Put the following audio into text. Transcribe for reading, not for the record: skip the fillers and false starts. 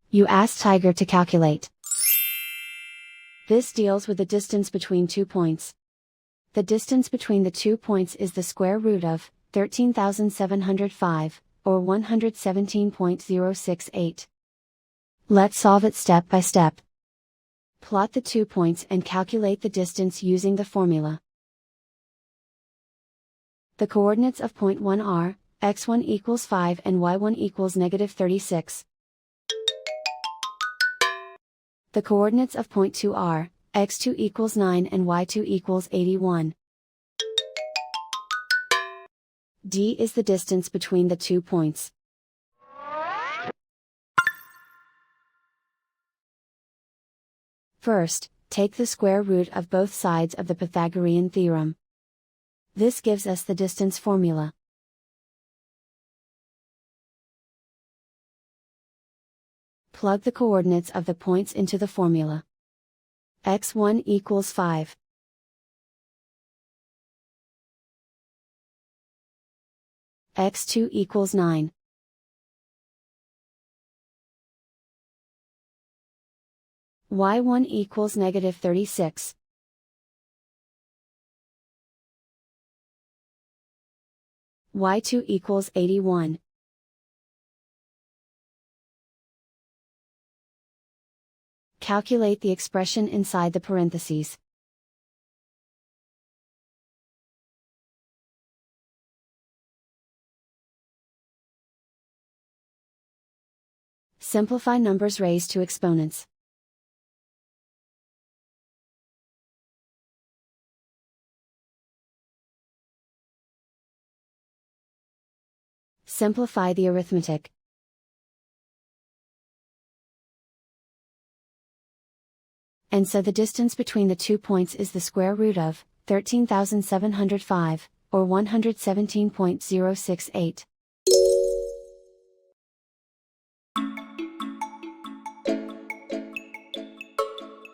You ask Tiger to calculate. This deals with the distance between 2 points. The distance between the 2 points is the square root of 13,705, or 117.068. Let's solve it step by step. Plot the 2 points and calculate the distance using the formula. The coordinates of point 1 are, x1 equals 5 and y1 equals -36. The coordinates of point 2 are, x2 equals 9 and y2 equals 81. D is the distance between the 2 points. First, take the square root of both sides of the Pythagorean theorem. This gives us the distance formula. Plug the coordinates of the points into the formula. x1 equals 5. x2 equals 9. y1 equals -36. y2 equals 81. Calculate the expression inside the parentheses. Simplify numbers raised to exponents. Simplify the arithmetic. And so the distance between the 2 points is the square root of 13,705, or 117.068.